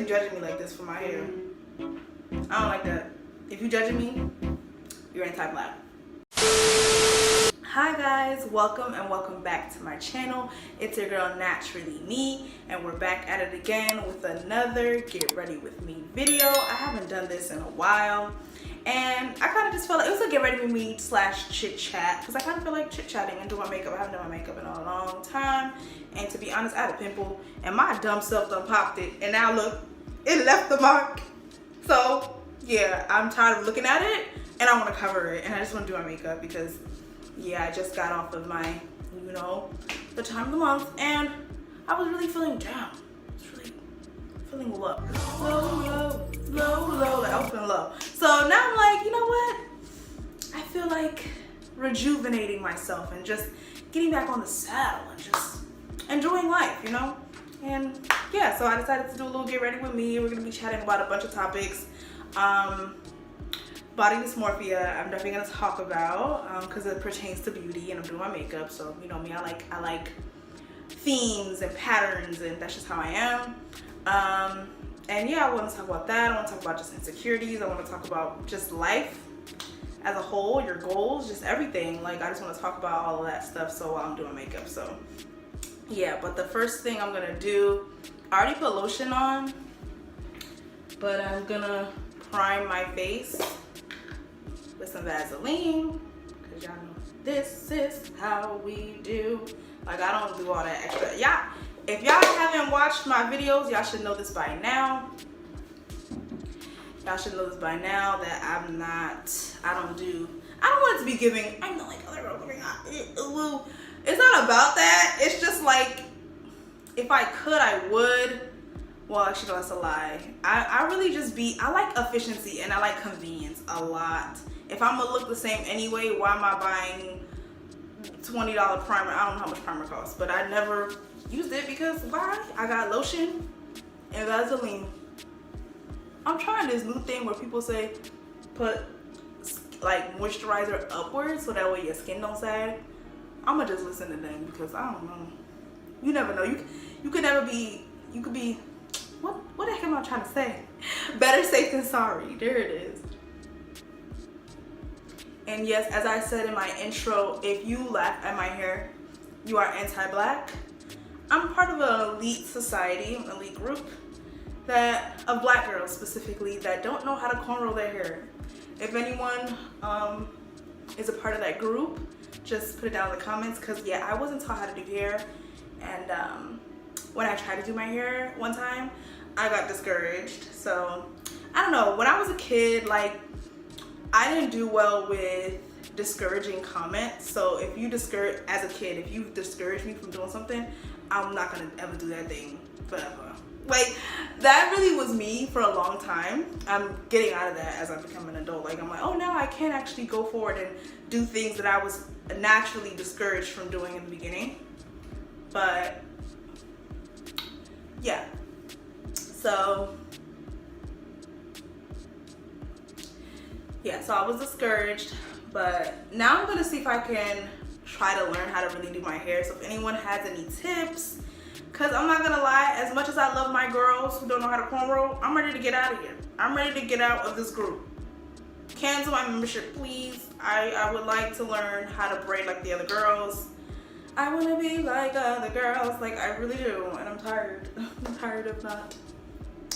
judging me like this for my hair. I don't like that. If you judging me, you're anti-black. Hi guys, welcome and welcome back to my channel. It's your girl Naturally Me, and we're back at it again with another Get Ready With Me video. I haven't done this in a while, and I kind of just felt like it was a Get Ready With Me / chit chat, because I kind of feel like chit chatting and doing my makeup. I haven't done my makeup in a long time, and to be honest, I had a pimple and my dumb self done popped it, and now look, it left the mark. So yeah, I'm tired of looking at it and I want to cover it, and I just want to do my makeup because yeah, I just got off of my, you know, the time of the month, and I was really feeling down. I was really feeling low. Low. Like I was feeling low. So now I'm like, you know what? I feel like rejuvenating myself and just getting back on the saddle and just enjoying life, you know? And yeah, so I decided to do a little Get Ready With Me. We're gonna be chatting about a bunch of topics. Body dysmorphia, I'm definitely gonna talk about because it pertains to beauty, and I'm doing my makeup, so you know me, I like themes and patterns, and that's just how I am. And yeah, I want to talk about that. I want to talk about just insecurities. I want to talk about just life as a whole, your goals, just everything. Like I just want to talk about all of that stuff. So while I'm doing makeup, so yeah. But the first thing I'm gonna do, I already put lotion on, but I'm gonna prime my face with some Vaseline, because y'all know this is how we do. Like I don't do all that extra. Yeah, if y'all haven't watched my videos, y'all should know this by now. Y'all should know this by now that I don't want it to be giving, I'm not like other girls giving it's not about that. It's just like, if I could, I would. Well, actually, no, that's a lie. I really just I like efficiency and I like convenience a lot. If I'm gonna look the same anyway, why am I buying $20 primer? I don't know how much primer costs, but I never used it because why? I got lotion and Vaseline. I'm trying this new thing where people say put like moisturizer upwards so that way your skin don't sag. I'm gonna just listen to them because I don't know. You never know. You could never be. You could be. What the heck am I trying to say? Better safe than sorry. There it is. And yes, as I said in my intro, if you laugh at my hair, you are anti-black. I'm part of an elite society, an elite group of black girls specifically that don't know how to cornrow their hair. If anyone is a part of that group, just put it down in the comments, because yeah, I wasn't taught how to do hair, and when I tried to do my hair one time, I got discouraged. So I don't know, when I was a kid, like I didn't do well with discouraging comments. So if you as a kid, if you discourage me from doing something, I'm not gonna ever do that thing forever. Like that really was me for a long time. I'm getting out of that as I become an adult. Like I'm like, oh, now I can actually go forward and do things that I was naturally discouraged from doing in the beginning. But yeah, so I was discouraged, but now I'm gonna see if I can try to learn how to really do my hair. So if anyone has any tips, because I'm not gonna lie, as much as I love my girls who don't know how to cornrow, I'm ready to get out of here. I'm ready to get out of this group. Cancel my membership, please. I would like to learn how to braid like the other girls. I want to be like other girls, like I really do, and I'm tired. I'm tired of not,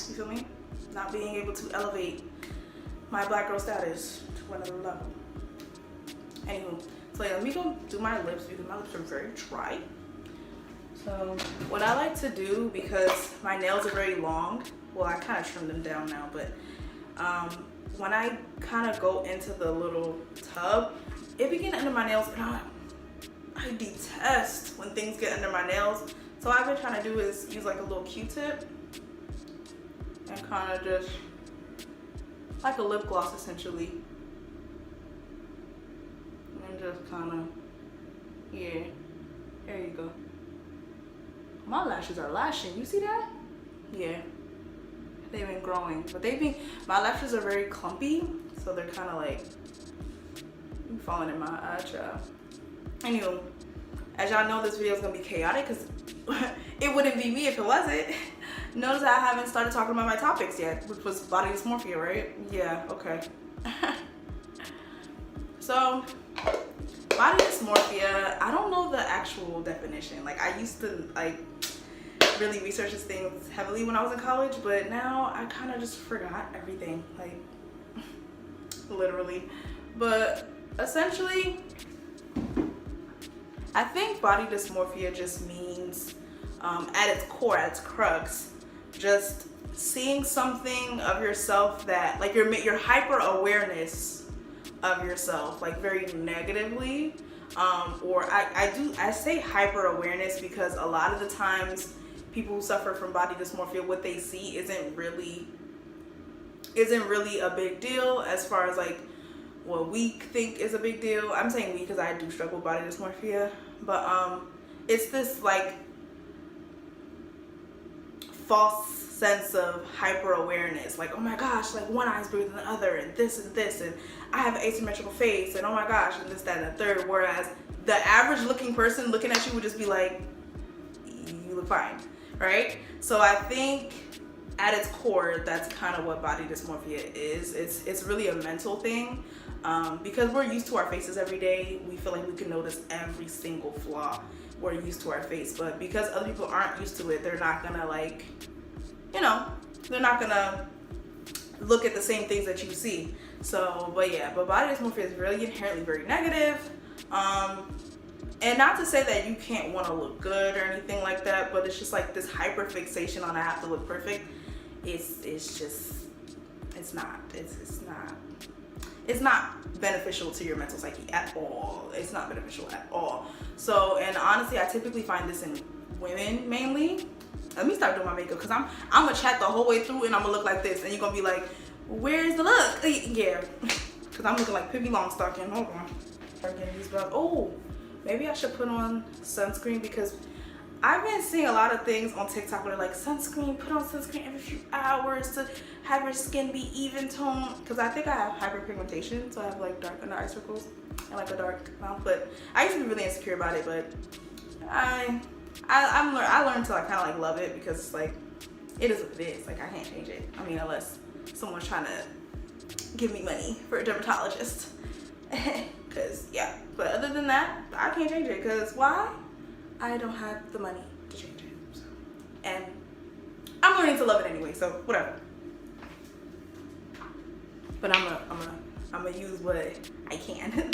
you feel me? Not being able to elevate my black girl status to another level. Anywho, so yeah, let me go do my lips because my lips are very dry. So what I like to do, because my nails are very long, well, I kind of trim them down now, but when I kind of go into the little tub, it be getting under my nails, and I detest when things get under my nails. So what I've been trying to do is use like a little Q-tip and kind of just like a lip gloss essentially, and just kind of, yeah, there you go. My lashes are lashing, you see that? Yeah, they've been growing, but my lashes are very clumpy, so they're kind of like falling in my eye, child. Anyway, as y'all know, this video is gonna be chaotic because it wouldn't be me if it wasn't. Notice I haven't started talking about my topics yet, which was body dysmorphia, right? Yeah, okay. So, body dysmorphia, I don't know the actual definition. Like, I used to, like, really research this thing heavily when I was in college, but now I kind of just forgot everything, like, literally. But essentially, I think body dysmorphia just means, at its core, at its crux, just seeing something of yourself that, like, your hyper awareness of yourself, like, very negatively, or I say hyper awareness because a lot of the times people who suffer from body dysmorphia, what they see isn't really a big deal as far as like what we think is a big deal. I'm saying we because I do struggle with body dysmorphia, but it's this like false sense of hyper awareness, like, oh my gosh, like one eye's bigger than the other, and this, and I have an asymmetrical face, and oh my gosh, and this, that, and the third. Whereas the average looking person looking at you would just be like, you look fine, right? So I think at its core, that's kind of what body dysmorphia is. It's really a mental thing, because we're used to our faces every day. We feel like we can notice every single flaw. We're used to our face, but because other people aren't used to it, they're not gonna like, you know, they're not gonna look at the same things that you see. So, but yeah, but body dysmorphia is really inherently very negative. And not to say that you can't want to look good or anything like that, but it's just like this hyper fixation on I have to look perfect. It's not beneficial to your mental psyche at all. It's not beneficial at all. So, and honestly, I typically find this in women mainly. Let me start doing my makeup because I'm gonna chat the whole way through and I'm gonna look like this, and you're gonna be like, where's the look? Yeah, because I'm looking like Pippi Longstocking. Hold on. Oh, maybe I should put on sunscreen because I've been seeing a lot of things on TikTok where they're like, sunscreen, put on sunscreen every few hours to have your skin be even toned. Because I think I have hyperpigmentation, so I have like dark under eye circles and like a dark mouth. But I used to be really insecure about it, but I learned to like kind of like love it because it's like, it is what it is. Like I can't change it. I mean, unless someone's trying to give me money for a dermatologist. Cause yeah, but other than that, I can't change it. Cause why? I don't have the money to change it. So. And I'm learning to love it anyway. So whatever. But I'm gonna use what I can.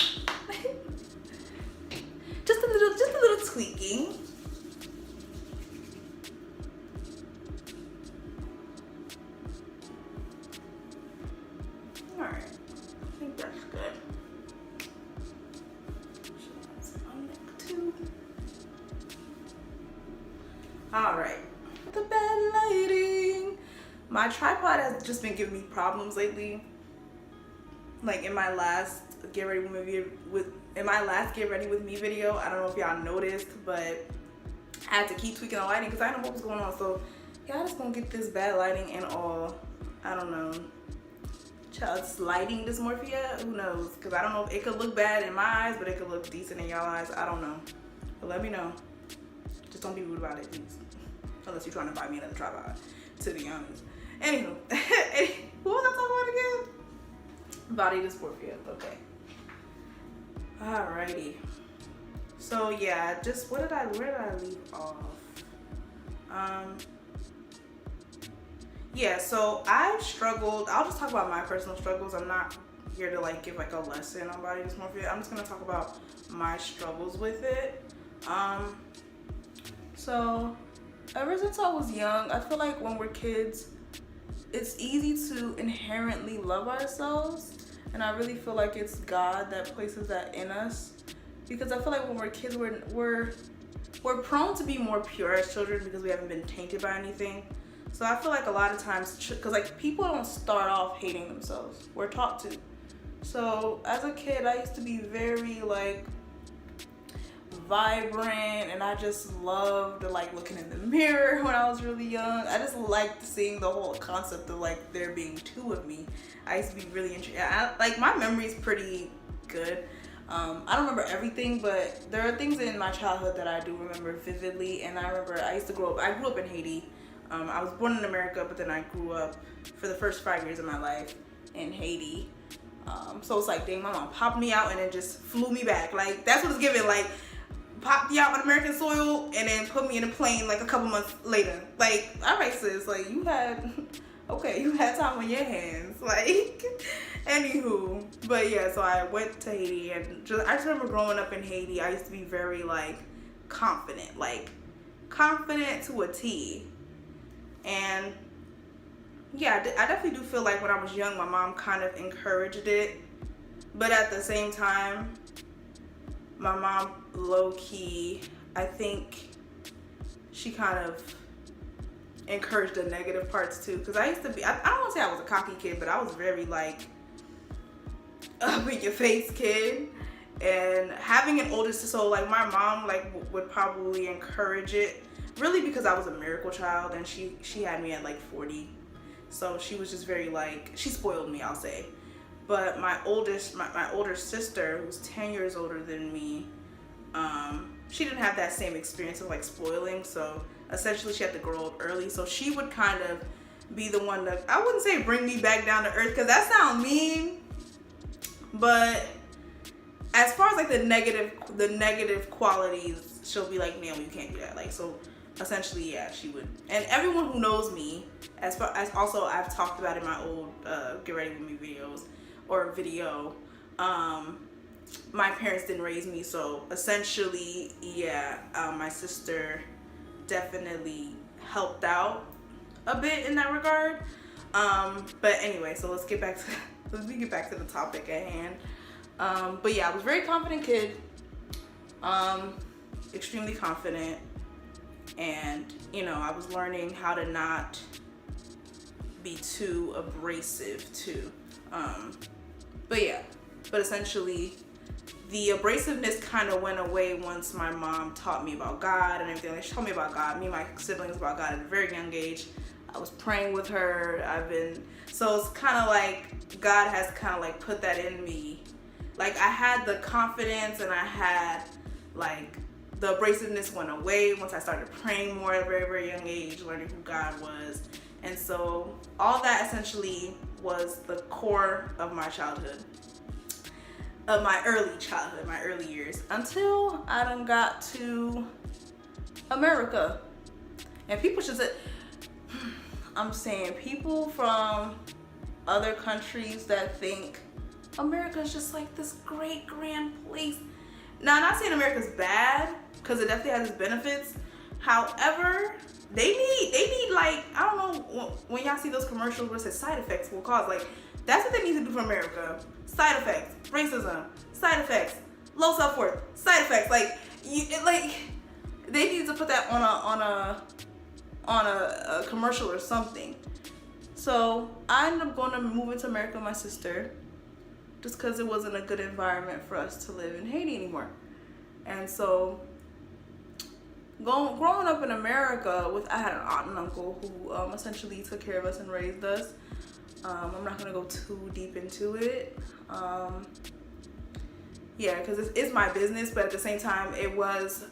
just a little tweaking. All right, I think that's good. All right, the bad lighting. My tripod has just been giving me problems lately. Like in my last get ready with me video, I don't know if y'all noticed, but I had to keep tweaking the lighting because I didn't know what was going on. So y'all just gonna get this bad lighting and all. I don't know. Child's lighting dysmorphia, who knows? Because I don't know if it could look bad in my eyes, but it could look decent in y'all eyes. I don't know. But let me know. Just don't be rude about it, please. Unless you're trying to buy me another tripod, to be honest. Anywho, what was I talking about again? Body dysmorphia, okay. Alrighty. So yeah, just where did I leave off? Yeah, so I've struggled. I'll just talk about my personal struggles. I'm not here to like give like a lesson on body dysmorphia. I'm just gonna talk about my struggles with it. So ever since I was young, I feel like when we're kids, it's easy to inherently love ourselves. And I really feel like it's God that places that in us. Because I feel like when we're kids, we're prone to be more pure as children because we haven't been tainted by anything. So I feel like a lot of times, because like people don't start off hating themselves. We're taught to. So as a kid, I used to be very like vibrant, and I just loved like looking in the mirror when I was really young. I just liked seeing the whole concept of like there being two of me. I used to be really interested. Like my memory is pretty good. I don't remember everything, but there are things in my childhood that I do remember vividly. And I remember I grew up in Haiti. I was born in America, but then I grew up for the first 5 years of my life in Haiti. So it's like, dang, my mom popped me out and then just flew me back. Like, that's what it's given. Like, popped me out on American soil and then put me in a plane like a couple months later. Like, all right, sis, like, you had time on your hands. Like, anywho. But yeah, so I went to Haiti, and I just remember growing up in Haiti, I used to be very, like, confident to a T. And yeah, I definitely do feel like when I was young, my mom kind of encouraged it. But at the same time, my mom, low-key, I think she kind of encouraged the negative parts too. Because I used to be, I don't want to say I was a cocky kid, but I was very, like, up in your face kid. And having an older sister, so like my mom like would probably encourage it, really, because I was a miracle child, and she had me at like 40. So she was just very, like, she spoiled me, I'll say. But my older sister, who's 10 years older than me, she didn't have that same experience of, like, spoiling. So essentially she had to grow up early. So she would kind of be the one that, I wouldn't say bring me back down to earth, because that sounds mean. But as far as, like, the negative qualities, she'll be like, no, you can't do that. Like, so essentially, yeah, she would. And everyone who knows me, as far as also I've talked about in my old Get Ready With Me videos or video, my parents didn't raise me. So essentially, yeah, my sister definitely helped out a bit in that regard. But anyway, so let's get back to the topic at hand. But yeah, I was a very confident kid, extremely confident, and, you know, I was learning how to not be too abrasive too. But yeah, but essentially the abrasiveness kind of went away once my mom taught me about God and everything. Like, she taught me about God, me and my siblings about God at a very young age. I was praying with her. So it's kind of like God has kind of like put that in me. Like, I had the confidence, and I had, like, the abrasiveness went away once I started praying more at a very, very young age, learning who God was. And so all that essentially was the core of my childhood, of my early childhood, my early years, until I done got to America. And people should say, I'm saying, people from other countries that think America is just like this great grand place. Now, I'm not saying America's bad, because it definitely has its benefits. However, they need like, I don't know, when y'all see those commercials where it says side effects will cause, like, that's what they need to do for America. Side effects, racism, side effects, low self-worth, side effects. Like, they need to put that on a commercial or something. So I ended up going to move into America with my sister, just because it wasn't a good environment for us to live in Haiti anymore. And so growing up in America, I had an aunt and uncle who essentially took care of us and raised us. I'm not gonna go too deep into it. Yeah, because it's my business, but at the same time, it was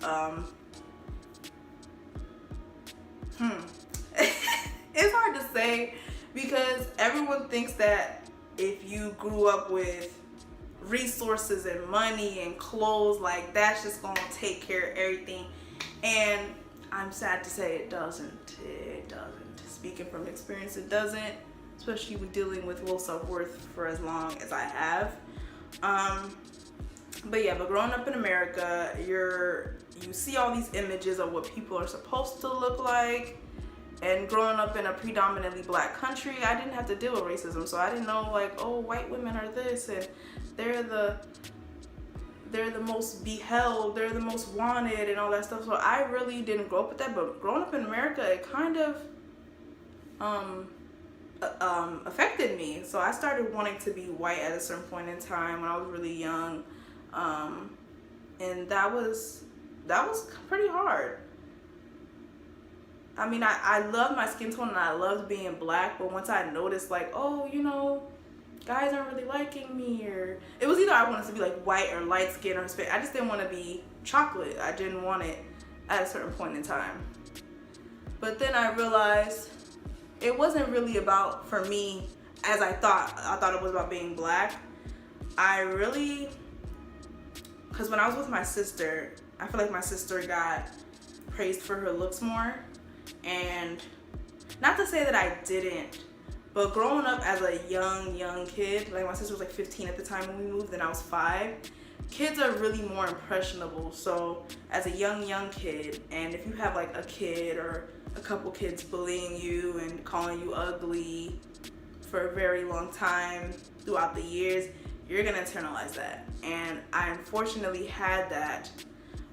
it's hard to say, because everyone thinks that if you grew up with resources and money and clothes, like, that's just gonna take care of everything. And I'm sad to say it doesn't. Speaking from experience, it doesn't, especially with dealing with low self-worth for as long as I have. But yeah, but growing up in America, you see all these images of what people are supposed to look like. And growing up in a predominantly black country, I didn't have to deal with racism, so I didn't know, like, oh, white women are this, and they're the most beheld, they're the most wanted, and all that stuff. So I really didn't grow up with that. But growing up in America, it kind of affected me. So I started wanting to be white at a certain point in time when I was really young, and that was pretty hard. I mean, I love my skin tone and I loved being black, but once I noticed, like, oh, you know, guys aren't really liking me, or it was either I wanted to be like white or light skin or Hispanic. I just didn't want to be chocolate. I didn't want it at a certain point in time. But then I realized it wasn't really about, for me, as I thought it was about being black. Because when I was with my sister, I feel like my sister got praised for her looks more. And not to say that I didn't, but growing up as a young kid, like my sister was like 15 at the time when we moved and I was 5, kids are really more impressionable. So as a young kid, and if you have like a kid or a couple kids bullying you and calling you ugly for a very long time throughout the years, you're gonna internalize that. And I unfortunately had that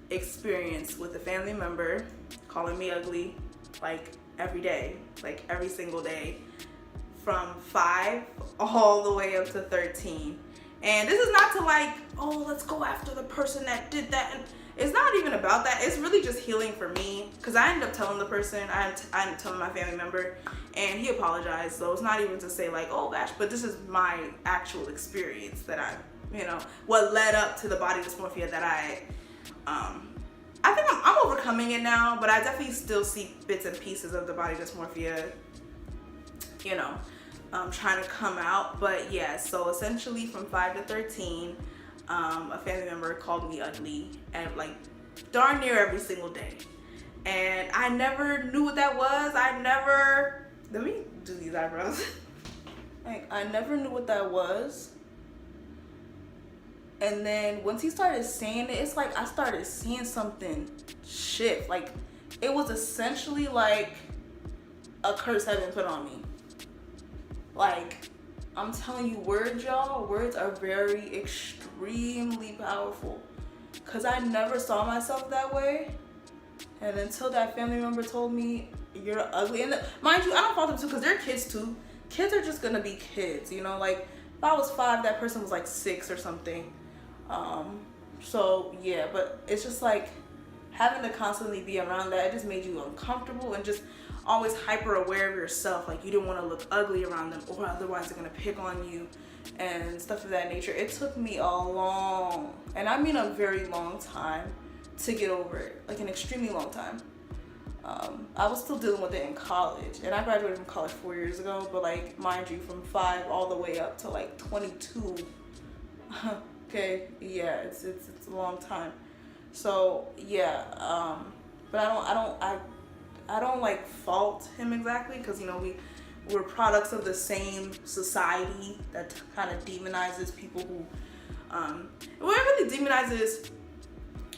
experience with a family member calling me ugly like every day, like every single day, from 5 all the way up to 13. And this is not to like, oh, let's go after the person that did that. And it's not even about that. It's really just healing for me, because I ended up telling the person, I ended up telling my family member, and he apologized. So it's not even to say like, oh gosh, but this is my actual experience that what led up to the body dysmorphia that I think I'm overcoming it now, but I definitely still see bits and pieces of the body dysmorphia, trying to come out. But yeah, so essentially from 5 to 13, a family member called me ugly, and like darn near every single day. And I never knew what that was. Let me do these eyebrows. Like, I never knew what that was. And then once he started saying it, it's like I started seeing something shift. Like, it was essentially like a curse had been put on me. Like, I'm telling you, words, y'all, words are very extremely powerful. Because I never saw myself that way. And until that family member told me, you're ugly. And mind you, I don't fault them too, because they're kids too. Kids are just going to be kids, Like, if I was 5, that person was like 6 or something. So yeah, but it's just like having to constantly be around that, it just made you uncomfortable and just always hyper aware of yourself. Like, you didn't want to look ugly around them, or otherwise they're going to pick on you and stuff of that nature. It took me a long, and I mean a very long time to get over it, like an extremely long time. I was still dealing with it in college, and I graduated from college 4 years ago, but like, mind you, from 5 all the way up to like 22. Okay, yeah, it's a long time. So yeah, but I don't like fault him exactly, because we're products of the same society that kind of demonizes people who it really demonizes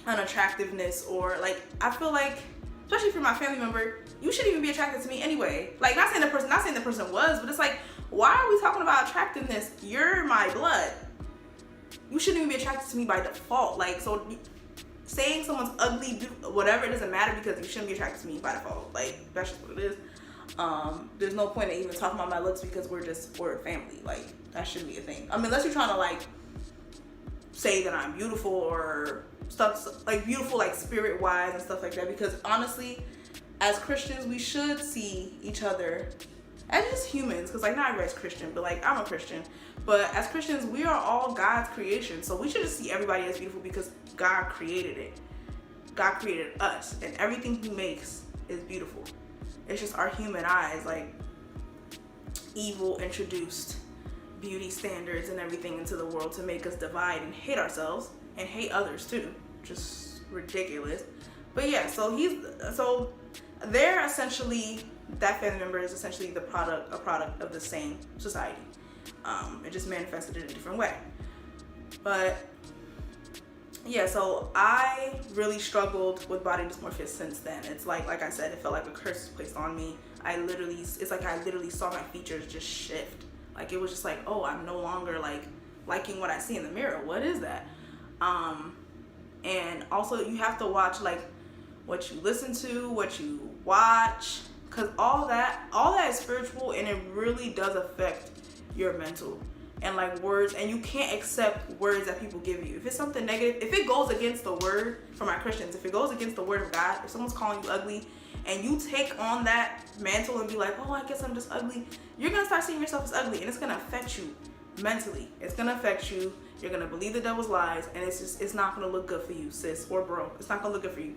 unattractiveness, or like, I feel like, especially for my family member, you shouldn't even be attracted to me anyway. Like, not saying the person was, but it's like, why are we talking about attractiveness? You're my blood. You shouldn't even be attracted to me by default. Like, so saying someone's ugly, whatever, it doesn't matter, because you shouldn't be attracted to me by default. Like, that's just what it is. There's no point in even talking about my looks, because we're a family. Like, that shouldn't be a thing. I mean, unless you're trying to like say that I'm beautiful or stuff, like beautiful, like spirit wise and stuff like that. Because honestly, as Christians, we should see each other as just humans. Because like, not everybody's Christian, but like, I'm a Christian. But as Christians, we are all God's creation. So we should just see everybody as beautiful, because God created it. God created us, and everything he makes is beautiful. It's just our human eyes, like, evil introduced beauty standards and everything into the world to make us divide and hate ourselves and hate others too. Just ridiculous. But yeah, so they're essentially, that family member is essentially a product of the same society. It just manifested in a different way. But yeah, so I really struggled with body dysmorphia since then. It's like I said, it felt like a curse was placed on me. It's like I literally saw my features just shift. Like, it was just like, oh, I'm no longer like liking what I see in the mirror. What is that? And also, you have to watch like what you listen to, what you watch, because all that is spiritual, and it really does affect your mental and like words. And you can't accept words that people give you. If it's something negative, if it goes against the word, for my Christians, if it goes against the word of God, if someone's calling you ugly and you take on that mantle and be like, oh, I guess I'm just ugly, you're gonna start seeing yourself as ugly, and it's gonna affect you mentally. It's gonna affect you. You're gonna believe the devil's lies, and it's not gonna look good for you, sis or bro. It's not gonna look good for you.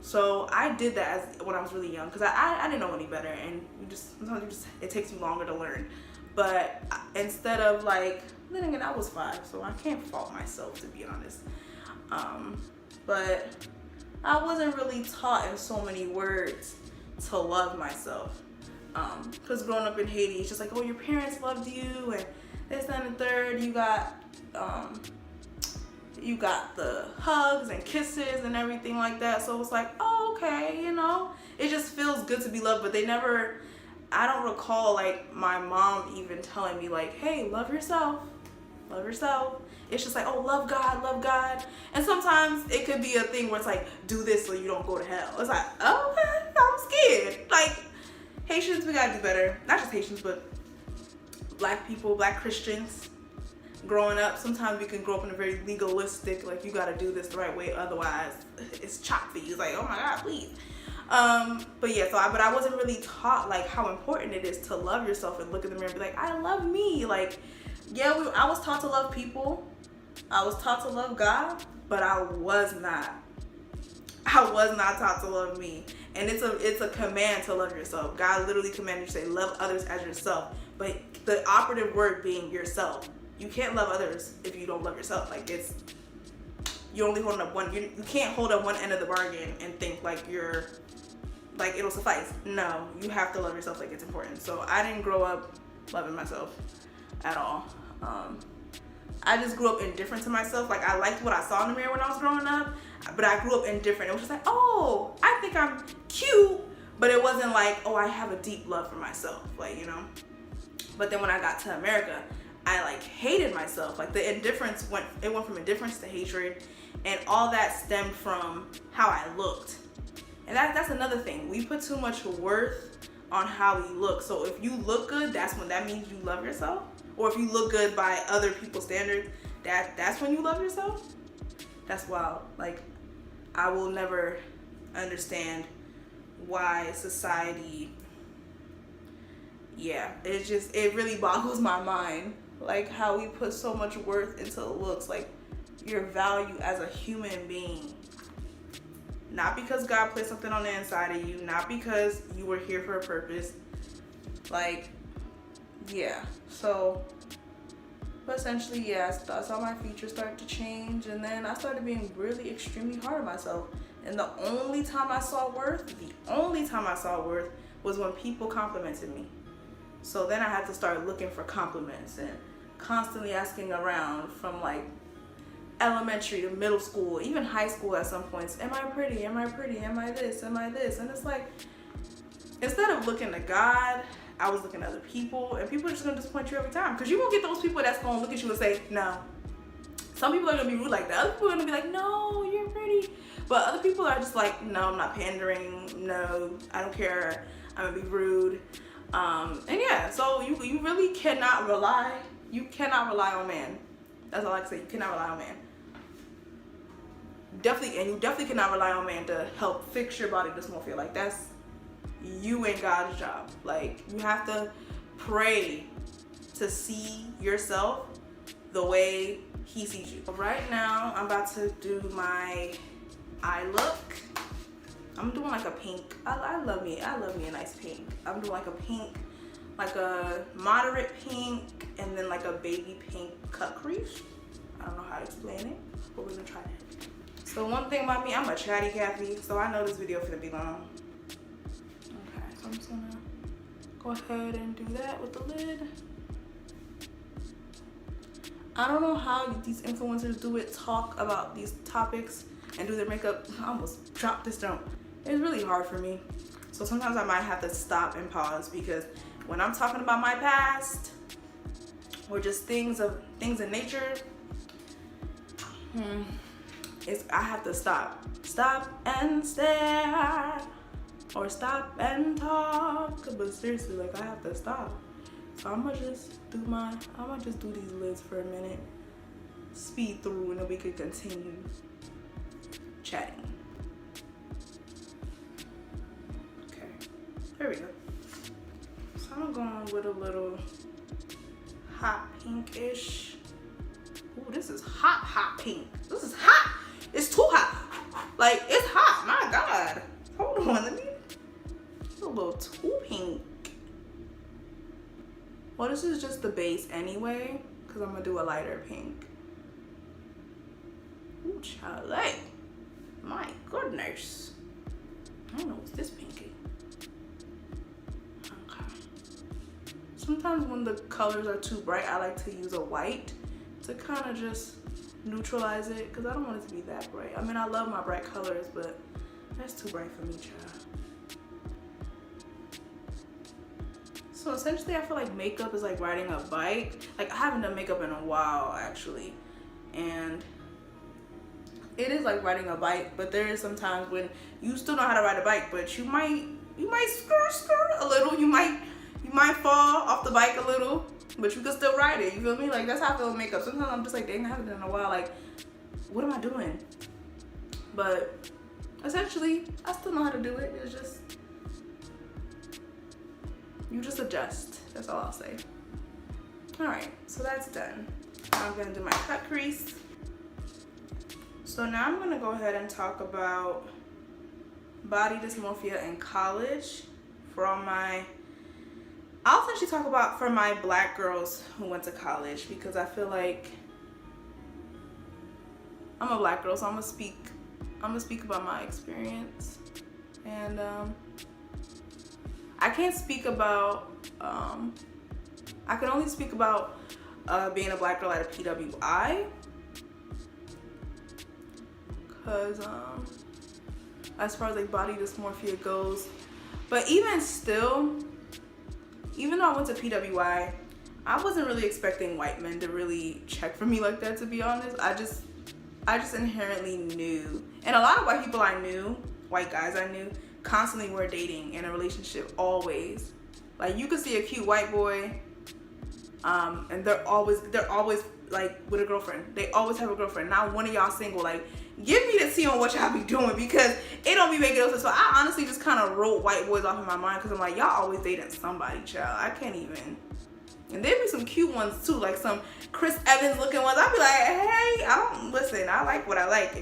So I did that when I was really young, because I didn't know any better, and sometimes it takes you longer to learn. But instead of like, then again, I was 5, so I can't fault myself, to be honest. But I wasn't really taught in so many words to love myself. Because growing up in Haiti, it's just like, oh, your parents loved you, and this, that, and the third. You got the hugs and kisses and everything like that. So it's like, oh, okay, you know, it just feels good to be loved. But I don't recall like my mom even telling me like, hey, love yourself. It's just like, oh, love God. And sometimes it could be a thing where it's like, do this so you don't go to hell. It's like, oh, okay, I'm scared. Like, Haitians, we gotta do better. Not just Haitians, but Black people, Black Christians. Growing up, sometimes we can grow up in a very legalistic, like, you gotta do this the right way, otherwise it's chopped for you. It's like, oh my God, please. But yeah, but I wasn't really taught like how important it is to love yourself and look in the mirror and be like, I love me. Like, yeah, I was taught to love people. I was taught to love God, but I was not taught to love me. And it's a command to love yourself. God literally commanded you to say, love others as yourself. But the operative word being yourself. You can't love others if you don't love yourself. Like, you're only holding up one. You can't hold up one end of the bargain and think like it'll suffice. No, you have to love yourself. Like, it's important. So I didn't grow up loving myself at all. I just grew up indifferent to myself. Like, I liked what I saw in the mirror when I was growing up, but I grew up indifferent. It was just like, oh, I think I'm cute, but it wasn't like, oh, I have a deep love for myself. Like, you know. But then when I got to America, I like hated myself. Like, the indifference went from indifference to hatred, and all that stemmed from how I looked. And that's another thing. We put too much worth on how we look. So if you look good, that means you love yourself. Or if you look good by other people's standards, that's when you love yourself. That's wild. Like, I will never understand why society, it really boggles my mind. Like, how we put so much worth into looks, like your value as a human being. Not because God placed something on the inside of you, not because you were here for a purpose. Like, yeah. So, but essentially, I saw my features start to change, and then I started being really extremely hard on myself. And the only time I saw worth was when people complimented me. So then I had to start looking for compliments and constantly asking around, from like elementary to middle school, even high school at some points. Am I pretty? Am I pretty? Am I this? Am I this? And it's like, instead of looking to God, I was looking at other people, and people are just gonna disappoint you every time. Because you won't get those people that's gonna look at you and say, no. Some people are gonna be rude like that. Other people are gonna be like, no, you're pretty. But other people are just like, no, I'm not pandering. No, I don't care. I'm gonna be rude. And yeah, so you really cannot rely. You cannot rely on man. That's all I can say. You cannot rely on man. You definitely cannot rely on man to help fix your body dysmorphia. Like, that's you and God's job. Like, you have to pray to see yourself the way he sees you. Right now, I'm about to do my eye look. I'm doing like a pink. I love me a nice pink. I'm doing like a pink, like a moderate pink, and then like a baby pink cut crease. I don't know how to explain it, but we're gonna try it. So one thing about me, I'm a chatty Cathy, so I know this video is gonna be long. Okay, so I'm just gonna go ahead and do that with the lid. I don't know how these influencers do it, talk about these topics and do their makeup. I almost dropped this down. It's really hard for me. So sometimes I might have to stop and pause, because when I'm talking about my past or just things in nature, I have to stop and stare, or stop and talk. But seriously, like, I have to stop. So I'm gonna just do these lids for a minute, speed through, and then we could continue chatting. Okay, there we go. So I'm going with a little hot pinkish. Ooh, this is hot pink. This is hot. It's too hot. Like, it's hot, my God. Hold on, let me, it's a little too pink. Well, this is just the base anyway, because I'm gonna do a lighter pink. Ooh, Charlie. My goodness. I don't know what's this pinky. Okay. Sometimes when the colors are too bright, I like to use a white to kind of just neutralize it, because I don't want it to be that bright. I mean, I love my bright colors, but that's too bright for me, child. So essentially, I feel like makeup is like riding a bike. Like, I haven't done makeup in a while, actually. And it is like riding a bike, but there is some times when you still know how to ride a bike, but you might skirt a little. You might fall off the bike a little, but you can still ride it. You feel me? Like, that's how I feel with makeup. Sometimes I'm just like, dang, I haven't done it in a while. Like, what am I doing? But essentially, I still know how to do it. It's just, you just adjust. That's all I'll say. All right, so that's done. I'm gonna do my cut crease. So now I'm gonna go ahead and talk about body dysmorphia in college I'll essentially talk about for my black girls who went to college, because I feel like I'm a black girl, so I'm gonna speak about my experience. And I can't speak about I can only speak about being a black girl at a PWI, because as far as like body dysmorphia goes. But even still, even though I went to PWI, I wasn't really expecting white men to really check for me like that, to be honest. I just inherently knew, and a lot of white people I knew, white guys I knew, constantly were dating in a relationship, always. Like, you could see a cute white boy, and they're always like with a girlfriend. They always have a girlfriend. Not one of y'all single. Like, give me the tea on what y'all be doing, because it don't be making no sense. So I honestly just kind of wrote white boys off in my mind, because I'm like, y'all always dating somebody, child. I can't even. And there'd be some cute ones too, like some Chris Evans looking ones. I'd be like, hey, listen, I like what I like.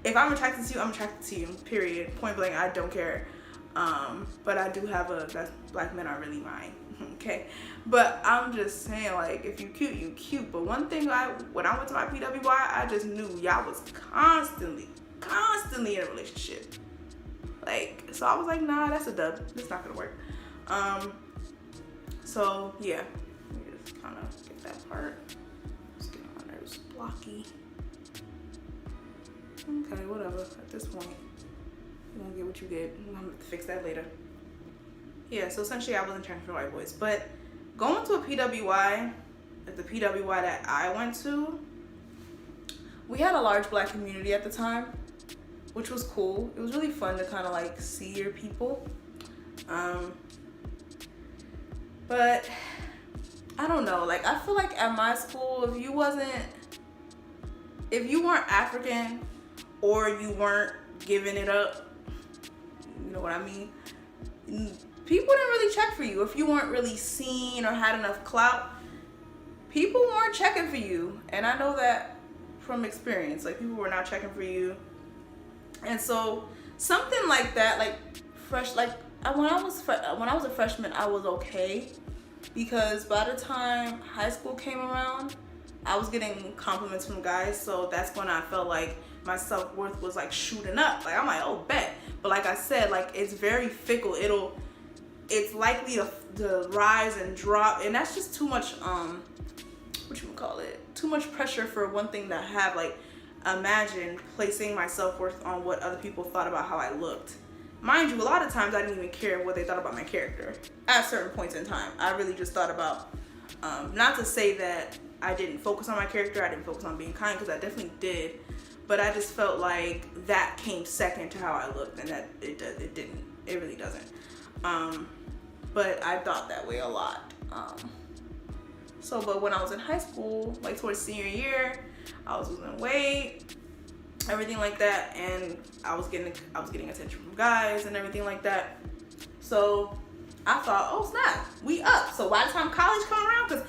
If I'm attracted to you, I'm attracted to you, period. Point blank, I don't care. But I do have that black men are really mine. Okay, but I'm just saying, like, if you cute, you cute. But one thing, when I went to my PWI, I just knew y'all was constantly in a relationship. Like, so I was like, nah, that's a dub. It's not gonna work. So yeah, let me just kind of get that part. Just get my nerves blocky. Okay, whatever. At this point, you're gonna get what you get. I'm gonna have to fix that later. Yeah, so essentially I wasn't trying for white boys. But going to a PWI, like the PWI that I went to, we had a large black community at the time, which was cool. It was really fun to kind of like see your people. But I don't know, like, I feel like at my school, if you weren't African or you weren't giving it up, you know what I mean? People didn't really check for you. If you weren't really seen or had enough clout, people weren't checking for you. And I know that from experience, like, people were not checking for you. And so something like that, like fresh, like when I was a freshman, I was okay, because by the time high school came around, I was getting compliments from guys. So that's when I felt like my self-worth was like shooting up. Like, I'm like, oh, bet. But like I said, like, it's very fickle. It's likely to rise and drop, and that's just too much too much pressure for one thing to have. Like, imagine placing my self-worth on what other people thought about how I looked. Mind you, a lot of times I didn't even care what they thought about my character at certain points in time. I really just thought about, not to say that I didn't focus on my character, I didn't focus on being kind, because I definitely did, but I just felt like that came second to how I looked, and that it really doesn't. But I thought that way a lot. But when I was in high school, like towards senior year, I was losing weight, everything like that, and I was getting attention from guys and everything like that. So I thought, oh snap, we up. So by the time college come around, because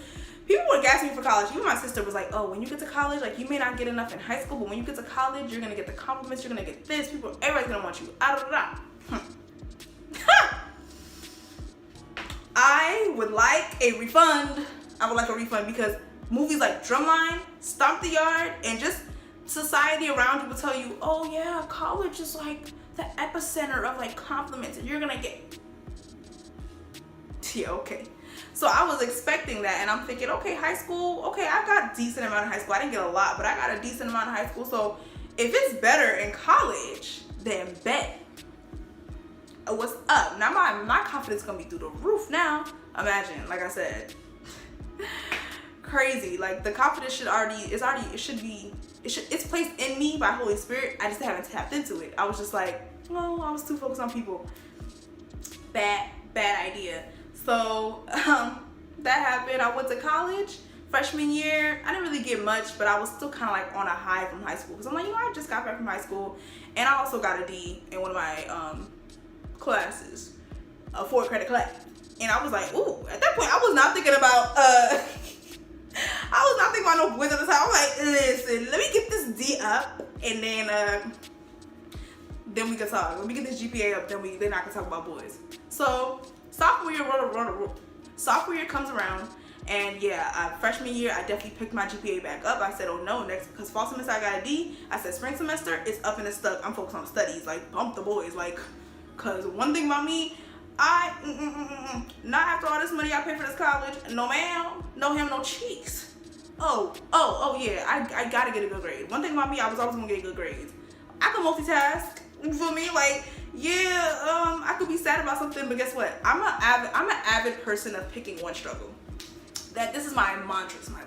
people were gassing me for college. Even my sister was like, oh, when you get to college, like, you may not get enough in high school, but when you get to college, you're gonna get the compliments, you're gonna get this, everybody's gonna want you. I would like a refund. I would like a refund because movies like Drumline, Stomp the Yard, and just society around you will tell you, oh yeah, college is like the epicenter of like compliments and you're gonna get, yeah, okay. So I was expecting that, and I'm thinking, okay, high school, okay, I got a decent amount of high school. I didn't get a lot, but I got a decent amount of high school. So if it's better in college, then bet. What's up? Now my confidence is gonna be through the roof now. Imagine, like I said, crazy. Like the confidence it's placed in me by Holy Spirit. I just haven't tapped into it. I was just like, no, I was too focused on people. Bad idea. So that happened. I went to college freshman year. I didn't really get much, but I was still kind of like on a high from high school because I'm like, I just got back from high school, and I also got a D in one of my classes, a 4-credit class, and I was like, ooh. At that point, I was not thinking about no boys at the time. I was like, listen, let me get this D up, and then we can talk. When we get this GPA up, then I can talk about boys. So sophomore year comes around, and yeah, freshman year I definitely picked my GPA back up. I said, oh no, next, because fall semester I got a D. I said spring semester it's up and it's stuck. I'm focused on studies, like bump the boys, like, cause one thing about me, not after all this money I pay for this college, no ma'am, no ham, no cheeks. Oh yeah, I gotta get a good grade. One thing about me, I was always gonna get good grades. I can multitask. You feel me? Like, yeah, I could be sad about something, but guess what? I'm an avid person of picking one struggle. This is my mantra, it's my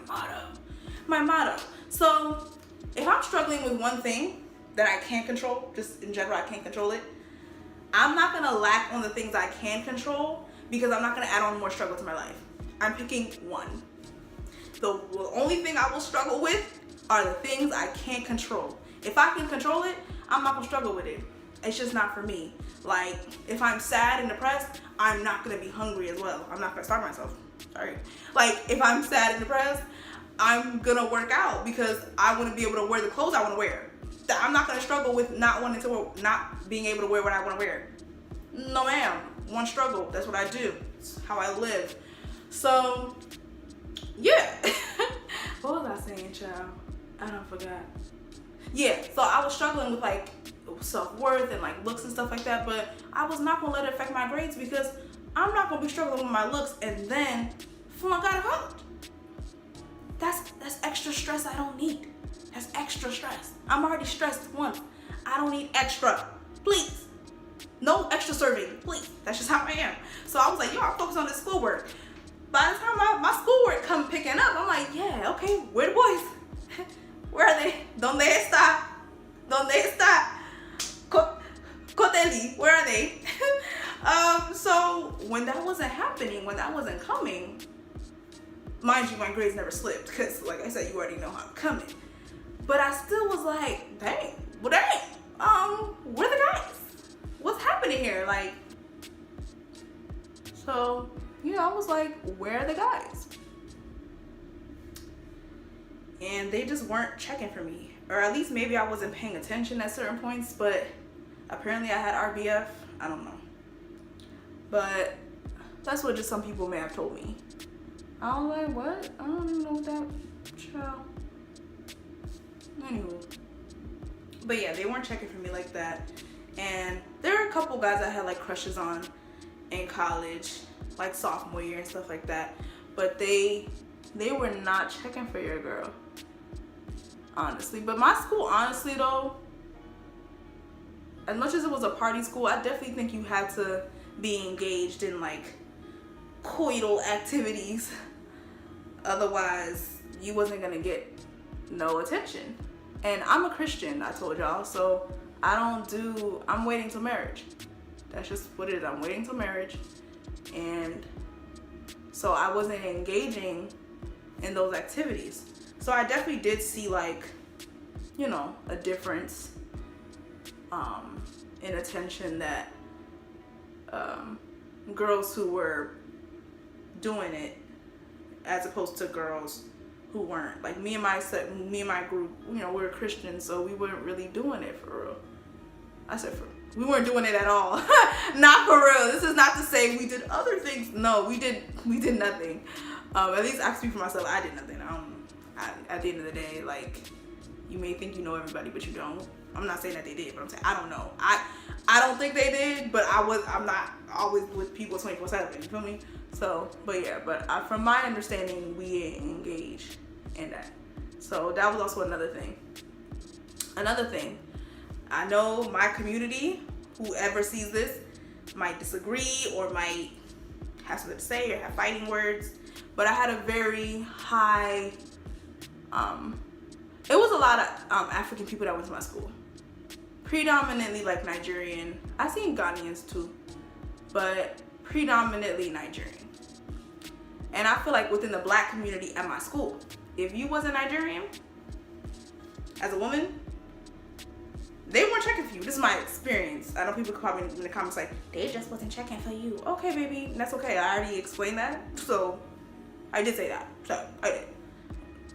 motto. So if I'm struggling with one thing that I can't control, just in general, I can't control it, I'm not gonna lack on the things I can control because I'm not gonna add on more struggle to my life. I'm picking one. The only thing I will struggle with are the things I can't control. If I can control it, I'm not gonna struggle with it. It's just not for me. Like, if I'm sad and depressed, I'm not gonna be hungry as well. I'm not gonna starve myself. Sorry. Like, if I'm sad and depressed, I'm gonna work out because I wanna be able to wear the clothes I wanna wear. I'm not gonna struggle with not being able to wear what I wanna wear. No ma'am, one struggle, that's what I do. It's how I live. So, yeah. What was I saying, child? I don't forgot. Yeah, so I was struggling with like self-worth and like looks and stuff like that, but I was not gonna let it affect my grades because I'm not gonna be struggling with my looks and then flunk out of college. That's extra stress I don't need. That's extra stress. I'm already stressed once. I don't need extra. Please. No extra serving, please. That's just how I am. So I was like, yo, I'm focused on this schoolwork. By the time my schoolwork come picking up, I'm like, yeah, okay, where the boys? Where are they? Donde está? Coteli, where are they? So when that wasn't happening, when that wasn't coming, mind you, my grades never slipped because, like I said, you already know how I'm coming. But I still was like, dang, where the guys? What's happening here? Like, so, I was like, where are the guys? And they just weren't checking for me. Or at least maybe I wasn't paying attention at certain points, but apparently I had RBF. I don't know. But that's what just some people may have told me. I was like, what? I don't even know what that child. Anywho. But yeah, they weren't checking for me like that. And there were a couple guys I had like crushes on in college, like sophomore year and stuff like that. But they were not checking for your girl. Honestly. But my school, honestly though, as much as it was a party school, I definitely think you had to be engaged in like coital activities. Otherwise, you wasn't gonna get no attention. And I'm a Christian, I told y'all, so I'm waiting till marriage. That's just what it is. I'm waiting till marriage. And so I wasn't engaging in those activities. So I definitely did see like, a difference in attention that girls who were doing it as opposed to girls who weren't. Like me and my group, we were Christians, so we weren't really doing it for real. We weren't doing it at all. Not for real. This is not to say we did other things. No, we did nothing. At least I speak for myself. I did nothing. At the end of the day, like, you may think you know everybody, but you don't. I'm not saying that they did, but I'm saying I don't know. I don't think they did, but I'm not always with people 24/7. You feel me? So, but from my understanding, we engaged in that. So that was also another thing. I know my community, whoever sees this, might disagree or might have something to say or have fighting words, but I had a very high, it was a lot of African people that went to my school. Predominantly like Nigerian. I seen Ghanaians too, but predominantly Nigerian. And I feel like within the black community at my school, if you wasn't Nigerian, as a woman, they weren't checking for you. This is my experience. I know people could probably in the comments like, they just wasn't checking for you. Okay, baby, that's okay. I already explained that. So I did say that. So I did.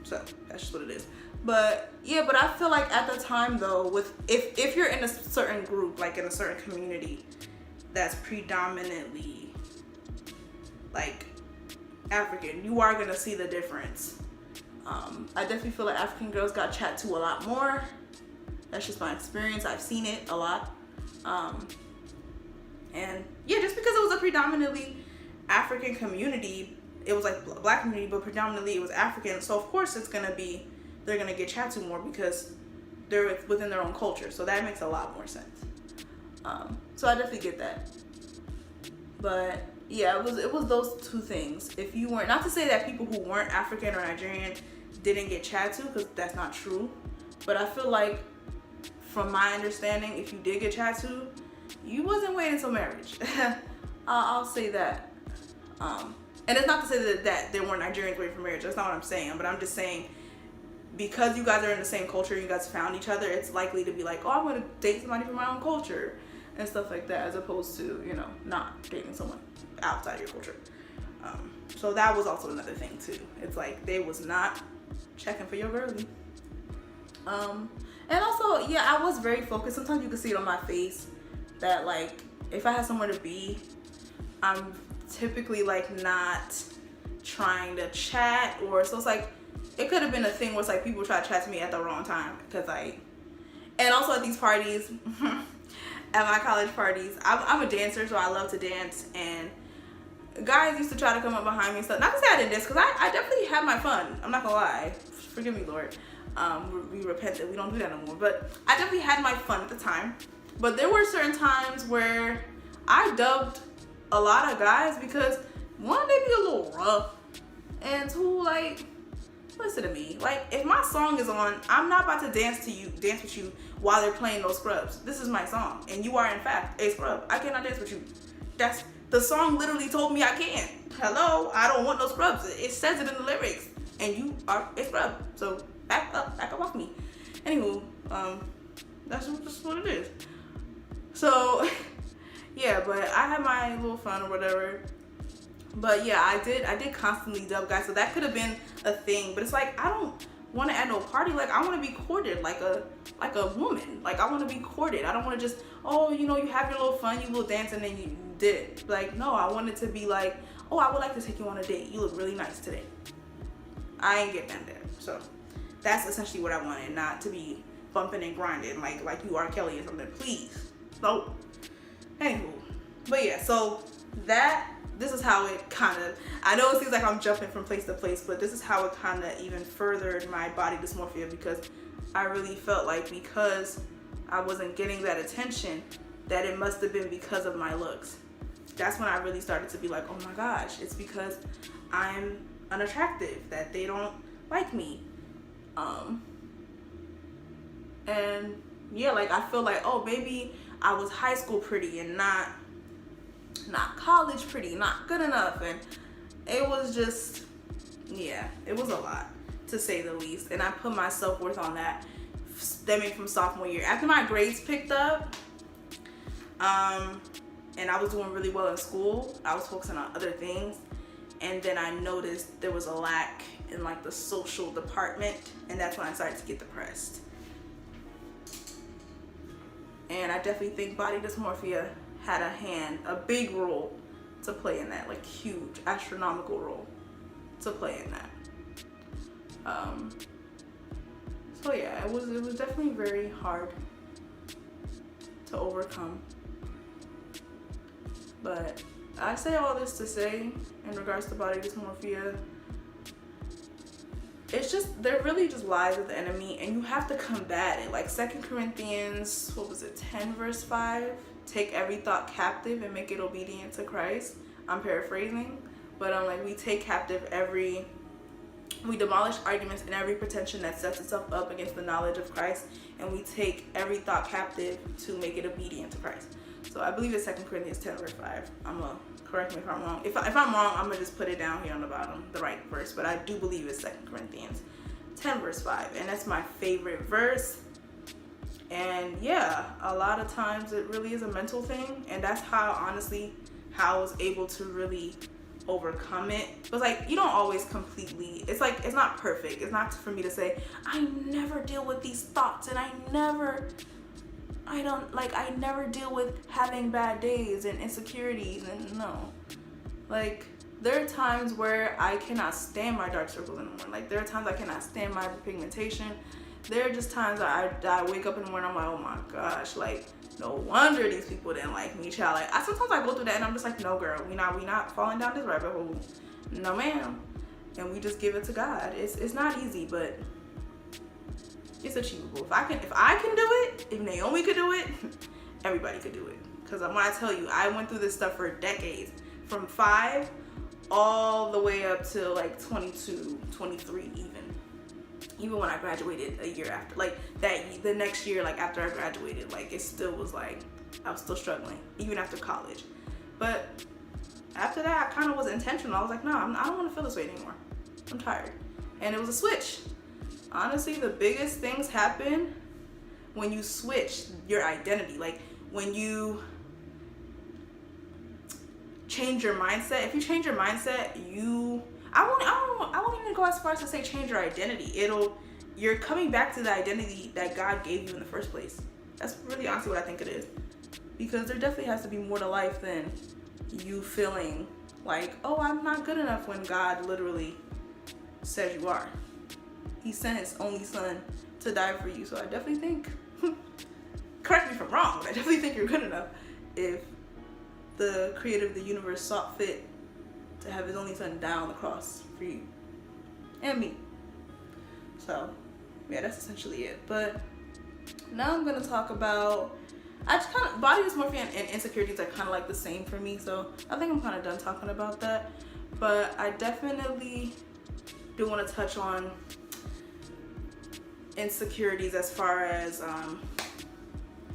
So that's just what it is. But yeah, but I feel like at the time though, if you're in a certain group, like in a certain community that's predominantly like African, you are gonna see the difference. I definitely feel like African girls got chat to a lot more. That's just my experience. I've seen it a lot. And yeah, just because it was a predominantly African community, it was like black community, but predominantly it was African. So of course they're gonna get chat to more because they're within their own culture. So that makes a lot more sense. So I definitely get that. But yeah, it was those two things. If you weren't, not to say that people who weren't African or Nigerian didn't get chat to, because that's not true. But I feel like, from my understanding, if you did get chat to, you wasn't waiting until marriage. I'll say that. And it's not to say that there weren't Nigerians waiting for marriage. That's not what I'm saying. But I'm just saying, because you guys are in the same culture, you guys found each other, it's likely to be like, oh, I'm going to date somebody from my own culture and stuff like that, as opposed to, not dating someone outside your culture. So that was also another thing too. It's like they was not checking for your girlie. And also, yeah, I was very focused. Sometimes you can see it on my face that, like, if I had somewhere to be, I'm typically like not trying to chat, or so it's like it could have been a thing where it's like people try to chat to me at the wrong time and also at these parties, at my college parties, I'm a dancer, so I love to dance, and guys used to try to come up behind me and stuff. Not to say I didn't dance, because I definitely had my fun. I'm not gonna lie. Forgive me, Lord. We repented. We don't do that no more. But I definitely had my fun at the time. But there were certain times where I dubbed a lot of guys because, one, they be a little rough, and two, like, listen to me. Like, if my song is on, I'm not about to dance with you while they're playing those scrubs. This is my song, and you are in fact a scrub. I cannot dance with you. The song literally told me I can't. Hello, I don't want no scrubs. It says it in the lyrics, and you are a scrub. So back up off me. Anywho, that's just what it is. So yeah, but I had my little fun or whatever. But yeah, I did constantly dub guys, so that could have been a thing. But it's like, I don't want to at no party. Like, I want to be courted like a woman. Like, I want to be courted. I don't want to just, you have your little fun, you little dance, and then you did it. Like, no, I want it to be like, oh, I would like to take you on a date. You look really nice today. I ain't getting that there. So that's essentially what I wanted, not to be bumping and grinding like you are Kelly or something. Please. So anywho, but yeah, so this is how it kind of, I know it seems like I'm jumping from place to place, but this is how it kind of even furthered my body dysmorphia, because I really felt like, because I wasn't getting that attention, that it must have been because of my looks. That's when I really started to be like, oh my gosh, it's because I'm unattractive, that they don't like me. And yeah, like, I feel like, oh, maybe I was high school pretty and not college pretty, not good enough. And it was just, yeah, it was a lot, to say the least. And I put my self-worth on that stemming from sophomore year. After my grades picked up, and I was doing really well in school, I was focusing on other things, And then I noticed there was a lack in like the social department, and that's when I started to get depressed. And I definitely think body dysmorphia had a big role to play in that, like huge, astronomical role to play in that. So yeah, it was definitely very hard to overcome. But I say all this to say, in regards to body dysmorphia, it's just, there really just lies with the enemy, and you have to combat it. Like 2 Corinthians, 10 verse 5, take every thought captive and make it obedient to Christ. I'm paraphrasing, but like we take captive we demolish arguments and every pretension that sets itself up against the knowledge of Christ, and we take every thought captive to make it obedient to Christ. So I believe it's 2 Corinthians 10 verse 5. Correct me if I'm wrong. If I'm wrong, I'm gonna just put it down here on the bottom, the right verse, but I do believe it's 2 Corinthians 10 verse 5, and that's my favorite verse. And yeah, a lot of times it really is a mental thing, and that's how, honestly, how I was able to really overcome it. But like, you don't always completely, it's like, it's not perfect. It's not for me to say I never deal with these thoughts, and I never deal with having bad days and insecurities. And no, like, there are times where I cannot stand my dark circles anymore. Like, there are times I cannot stand my pigmentation. There are just times I wake up in the morning, I'm like, oh my gosh, like, no wonder these people didn't like me, child. Like, sometimes I go through that and I'm just like, no girl, we not falling down this rabbit hole. No ma'am. And we just give it to God. It's not easy, but it's achievable. If I can do it, if Naomi could do it, everybody could do it. Because when I tell you, I went through this stuff for decades, from 5 all the way up to like 22, 23 even when I graduated a year after, like the next year, like after I graduated, like it still was like, I was still struggling, even after college. But after that, I kind of was intentional. I was like, no, I don't want to feel this way anymore. I'm tired. And it was a switch. Honestly, the biggest things happen when you switch your identity. Like when you change your mindset. If you change your mindset, I won't even go as far as to say change your identity. You're coming back to the identity that God gave you in the first place. That's really honestly what I think it is. Because there definitely has to be more to life than you feeling like, oh, I'm not good enough, when God literally says you are. He sent his only son to die for you. So I definitely think, correct me if I'm wrong, but I definitely think you're good enough if the creator of the universe saw fit to have his only son die on the cross for you and me. So yeah, that's essentially it. But now I'm gonna talk about, body dysmorphia and insecurities are kind of like the same for me, so I think I'm kind of done talking about that. But I definitely do want to touch on insecurities as far as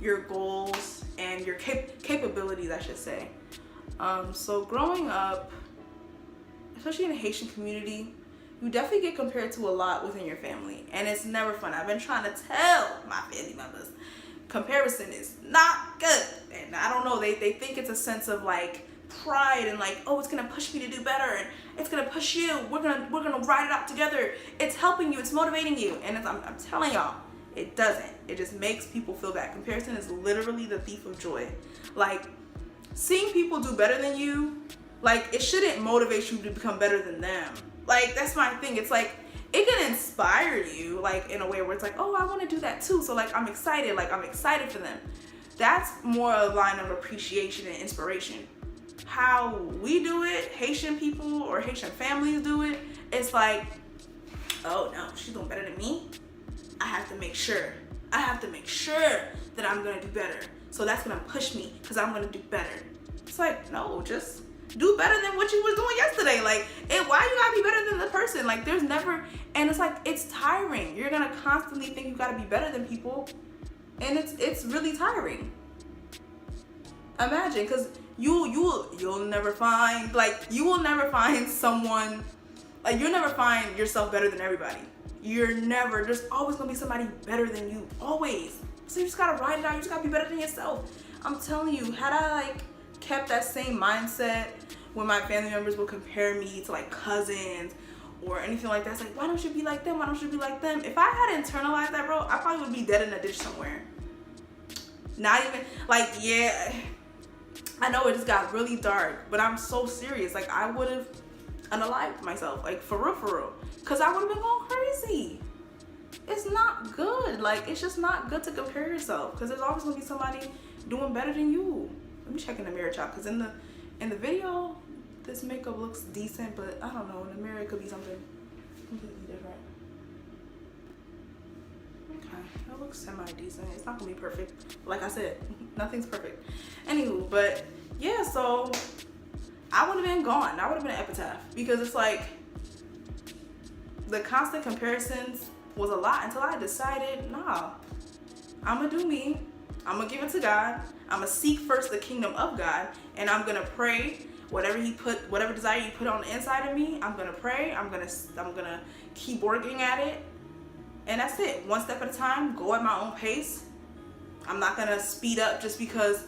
your goals and your capabilities, I should say. So growing up, especially in the Haitian community, you definitely get compared to a lot within your family, and it's never fun. I've been trying to tell my family members, comparison is not good. And I don't know, they think it's a sense of like pride and like, oh, it's gonna push me to do better, and it's gonna push you, we're gonna ride it out together, it's helping you, it's motivating you. And I'm telling y'all, it doesn't. It just makes people feel bad. Comparison is literally the thief of joy. Like, seeing people do better than you, like, it shouldn't motivate you to become better than them. Like, that's my thing. It's like, it can inspire you, like, in a way where it's like, oh, I want to do that too. So like, I'm excited for them. That's more a line of appreciation and inspiration. How we do it, Haitian people or Haitian families do it, it's like, oh no, she's doing better than me. I have to make sure that I'm gonna do better. So that's gonna push me because I'm gonna do better. It's like, no, just do better than what you was doing yesterday. Like, why you gotta be better than the person? Like, there's never, and it's like, it's tiring. You're gonna constantly think you gotta be better than people, and it's really tiring. Imagine, because you'll never find, like, you will never find someone, like, you'll never find yourself better than everybody. There's always gonna be somebody better than you, always. So you just gotta ride it out. You just gotta be better than yourself. I'm telling you, had I like kept that same mindset when my family members will compare me to like cousins or anything like that, it's like, why don't you be like them? Why don't you be like them? If I had internalized that, bro, I probably would be dead in a ditch somewhere. Not even, like, yeah, I know it just got really dark, but I'm so serious. Like, I would have unalived myself, like, for real. Because I would have been going crazy. It's not good. Like, it's just not good to compare yourself, because there's always going to be somebody doing better than you. Let me check in the mirror, child, because in the video, this makeup looks decent, but I don't know, in the mirror it could be something completely different. Okay, that looks semi-decent. It's not gonna be perfect. Like I said, nothing's perfect. Anywho, but yeah, so I would have been gone. That would have been an epitaph, because it's like the constant comparisons was a lot until I decided, nah, I'm gonna do me. I'm gonna give it to God. I'm gonna seek first the kingdom of God, and I'm gonna pray. Whatever desire you put on the inside of me, I'm gonna pray. I'm gonna keep working at it, and that's it. One step at a time. Go at my own pace. I'm not gonna speed up just because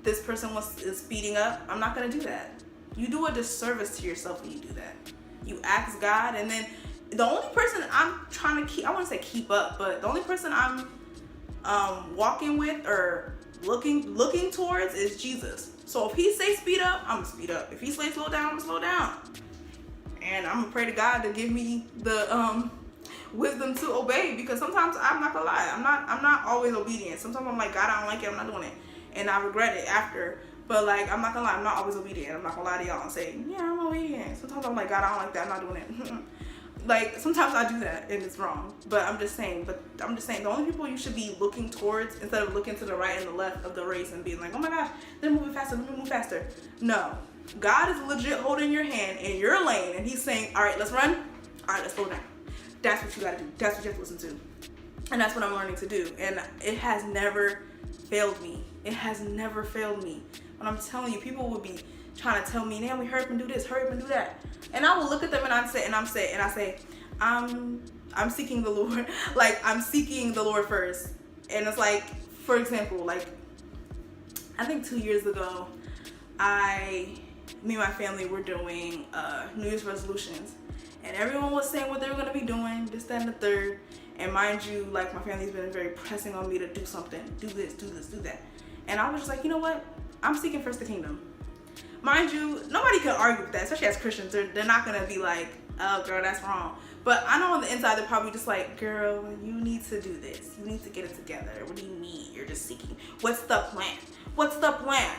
this person is speeding up. I'm not gonna do that. You do a disservice to yourself when you do that. You ask God, and then the only person I'm trying to I wouldn't say keep up, but the only person I'm walking with or looking towards is Jesus. So if he say speed up, I'm gonna speed up. If he say slow down, I'm gonna slow down. And I'm gonna pray to God to give me the wisdom to obey, because sometimes I'm not gonna lie, I'm not always obedient. Sometimes I'm like, God, I don't like it, I'm not doing it, and I regret it after. But like, I'm not gonna lie, I'm not always obedient. I'm not gonna lie to y'all and say, yeah, I'm obedient. Sometimes I'm like, God, I don't like that, I'm not doing it. Like, sometimes I do that and it's wrong. But I'm just saying, the only people you should be looking towards, instead of looking to the right and the left of the race and being like, oh my gosh, they're moving faster, let me move faster. No. God is legit holding your hand in your lane, and he's saying, all right, let's run. All right, let's slow down. That's what you gotta do. That's what you have to listen to. And that's what I'm learning to do. And it has never failed me. It has never failed me. When I'm telling you, people would be trying to tell me, Naomi, hurry up and do this, hurry up and do that. And I will look at them and I say, I'm seeking the Lord. Like, I'm seeking the Lord first. And it's like, for example, like, I think 2 years ago, me and my family were doing New Year's resolutions. And everyone was saying what they were going to be doing, this, that, and the third. And mind you, like, my family's been very pressing on me to do something. Do this, do this, do that. And I was just like, you know what? I'm seeking first the kingdom. Mind you, nobody can argue with that, especially as Christians. They're not going to be like, oh, girl, that's wrong. But I know on the inside, they're probably just like, girl, you need to do this. You need to get it together. What do you mean? You're just seeking. What's the plan? What's the plan?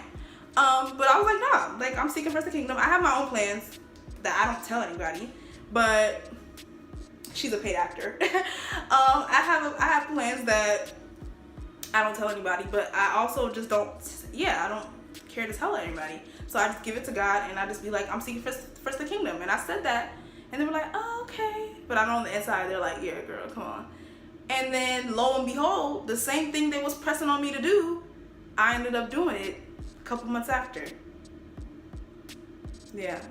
But I was like, nah, like, I'm seeking first the kingdom. I have my own plans that I don't tell anybody, but she's a paid actor. I have plans that I don't tell anybody, but I also just don't care to tell anybody. So I just give it to God, and I just be like, I'm seeking first the kingdom. And I said that, and they were like, oh, okay. But I know on the inside, they're like, yeah, girl, come on. And then lo and behold, the same thing they was pressing on me to do, I ended up doing it a couple months after. Yeah.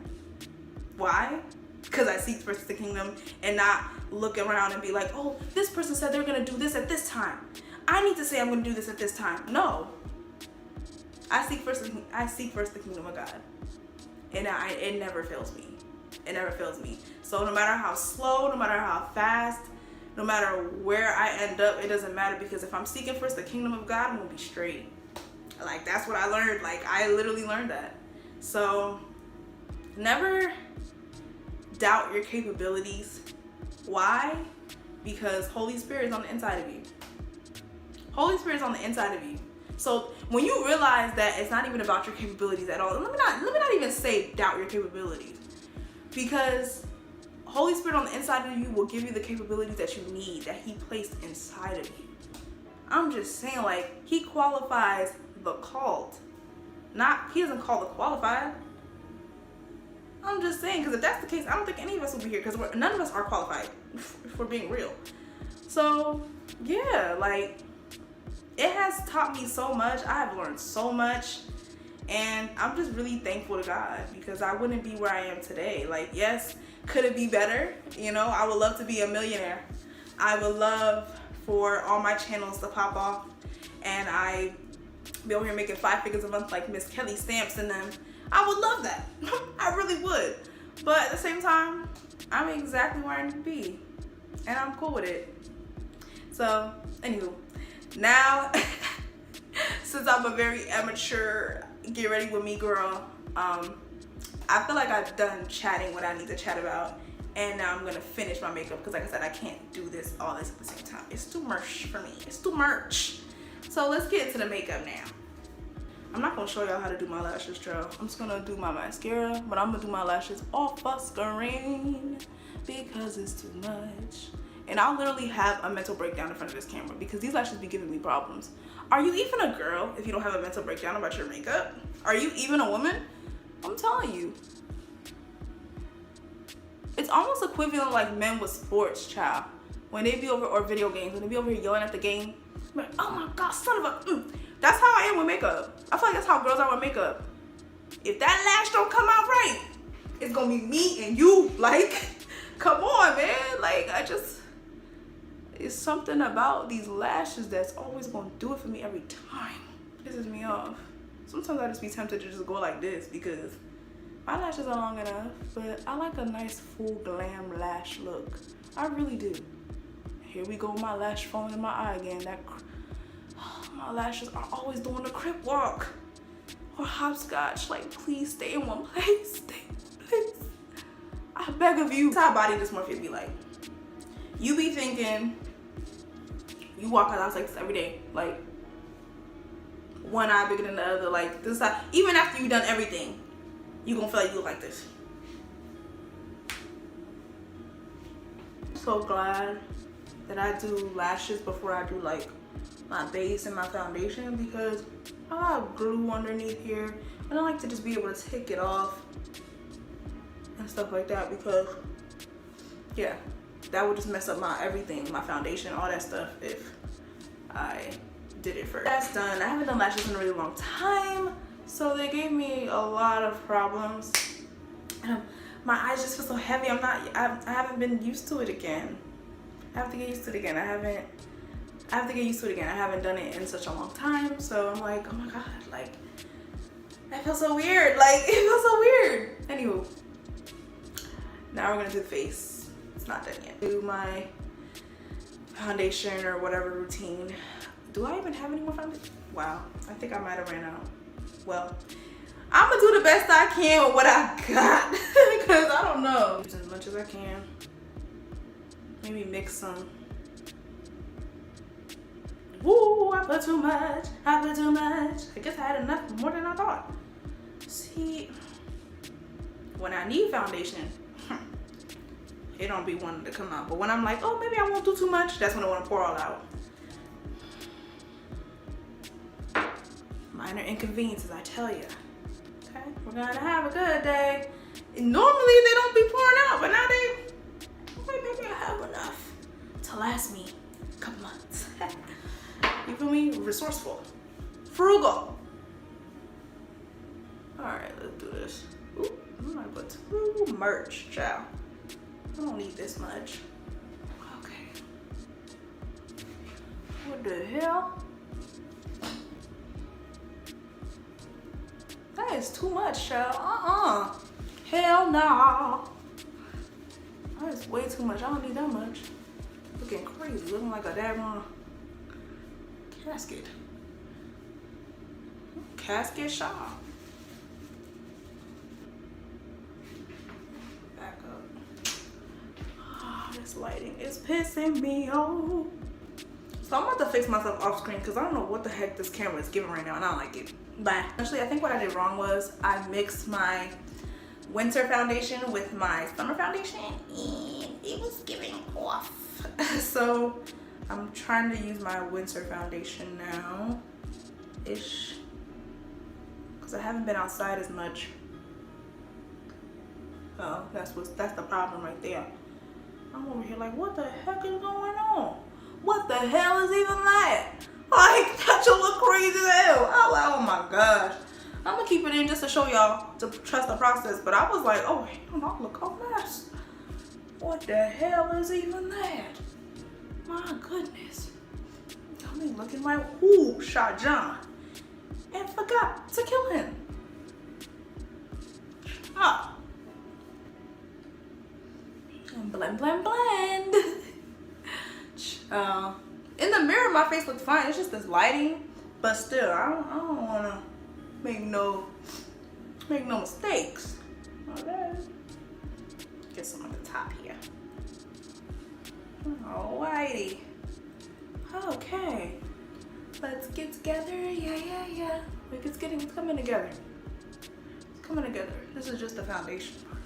Why? Because I seek first the kingdom and not look around and be like, oh, this person said they're going to do this at this time. I need to say I'm going to do this at this time. No. I seek first the kingdom of God. And it never fails me. It never fails me. So no matter how slow, no matter how fast, no matter where I end up, it doesn't matter, because if I'm seeking first the kingdom of God, I'm going to be straight. Like, that's what I learned. Like, I literally learned that. So never doubt your capabilities. Why? Because Holy Spirit is on the inside of you. Holy Spirit is on the inside of you. So when you realize that it's not even about your capabilities at all, let me not even say doubt your capabilities, because Holy Spirit on the inside of you will give you the capabilities that you need, that he placed inside of you. I'm just saying, like, he qualifies the called. He doesn't call the qualified. I'm just saying, because if that's the case, I don't think any of us will be here, because none of us are qualified, if we're being real. So yeah, like, it has taught me so much. I have learned so much, and I'm just really thankful to God, because I wouldn't be where I am today. Like, yes, could it be better? You know, I would love to be a millionaire. I would love for all my channels to pop off and I be over here making 5 figures a month like Miss Kelly Stamps and them. I would love that. really would. But at the same time, I'm exactly where I need to be. And I'm cool with it. So, anywho, now, since I'm a very amateur, get ready with me girl, I feel like I've done chatting what I need to chat about. And now I'm gonna finish my makeup because like I said, I can't do this all this at the same time. It's too much for me. It's too much. So let's get into the makeup now. I'm not gonna show y'all how to do my lashes, Joe. I'm just gonna do my mascara, but I'm gonna do my lashes off a screen because it's too much. And I'll literally have a mental breakdown in front of this camera because these lashes be giving me problems. Are you even a girl if you don't have a mental breakdown about your makeup? Are you even a woman? I'm telling you. It's almost equivalent like men with sports, child. When they be over, or video games, when they be over here yelling at the game, I'm like, oh my God, son of a, That's how I am with makeup. I feel like that's how girls are with makeup. If that lash don't come out right, it's gonna be me and you. Like, come on, man. Like, it's something about these lashes that's always gonna do it for me every time. It pisses me off. Sometimes I just be tempted to just go like this because my lashes are long enough, but I like a nice full glam lash look. I really do. Here we go, my lash falling in my eye again. My lashes are always doing the crip walk or hopscotch. Like, please stay in one place. Stay in one place. I beg of you. That's how body dysmorphia be like. You be thinking, you walk out the house like this every day. Like, one eye bigger than the other. Like, this side. Even after you've done everything, you gonna feel like you look like this. So glad that I do lashes before I do like my base and my foundation because I have glue underneath here and I like to just be able to take it off and stuff like that because yeah, that would just mess up my everything, my foundation, all that stuff if I did it first. That's done. I haven't done lashes in a really long time. So they gave me a lot of problems. My eyes just feel so heavy. I haven't been used to it again. I have to get used to it again. I have to get used to it again. I haven't done it in such a long time. So I'm like, oh my God, like, that feels so weird. Like, it feels so weird. Anywho, now we're gonna do the face. It's not done yet. Do my foundation or whatever routine. Do I even have any more foundation? Wow, I think I might have ran out. Well, I'm gonna do the best I can with what I got because I don't know. Use as much as I can. Maybe mix some. Woo, I put too much. I put too much. I guess I had enough, more than I thought. See, when I need foundation, it don't be wanting to come out. But when I'm like, oh, maybe I won't do too much, that's when I want to pour all out. Minor inconveniences, I tell you. Okay, we're gonna have a good day. And normally they don't be pouring out, but now maybe I have enough to last me a couple months. You feel me? Resourceful, frugal. All right, let's do this. Ooh, I'm gonna put too much, child. I don't need this much. Okay. What the hell? That is too much, child. Hell no. That is way too much. I don't need that much. Looking crazy. Looking like a daggone casket. Casket shop. Back up. Oh, this lighting is pissing me off. So I'm about to fix myself off screen because I don't know what the heck this camera is giving right now and I don't like it. Bye. Actually, I think what I did wrong was I mixed my winter foundation with my summer foundation and it was giving off. So I'm trying to use my winter foundation now ish because I haven't been outside as much. So that's the problem right there. I'm over here like, what the heck is going on? What the hell is even that? Like, that should look crazy as hell. Oh my gosh. I'm gonna keep it in just to show y'all to trust the process. But I was like, oh, hell, I look a mess. What the hell is even that? My goodness. I mean, looking like who shot John and forgot to kill him. Ah, Blend, blend, blend. In the mirror, my face looks fine. It's just this lighting. But still, I don't want to make no mistakes. Okay. Get some on the top here. Alrighty. Okay. Let's get together. Yeah. It's coming together. It's coming together. This is just the foundation part.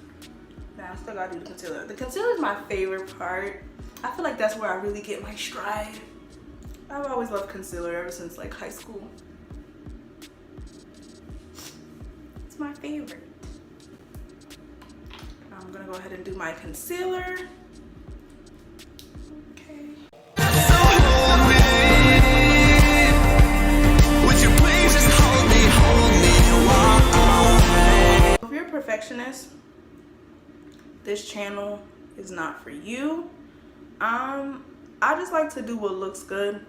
Now I still gotta do the concealer. The concealer is my favorite part. I feel like that's where I really get my stride. I've always loved concealer ever since like high school. It's my favorite. I'm gonna go ahead and do my concealer. Okay. If you're a perfectionist, this channel is not for you. I just like to do what looks good.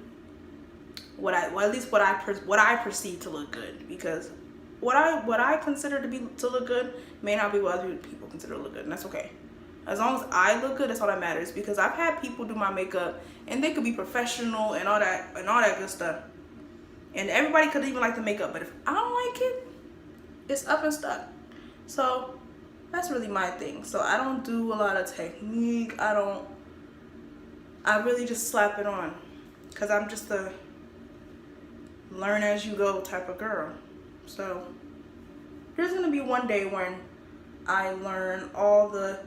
At least what I perceive to look good, because what I consider to look good may not be what other people consider to look good, and that's okay. As long as I look good, that's all that matters. Because I've had people do my makeup and they could be professional and all that good stuff, and everybody could even like the makeup, but if I don't like it, it's up and stuck. So that's really my thing. So I don't do a lot of technique. I really just slap it on, because I'm just a learn as you go type of girl. So there's gonna be one day when I learn all the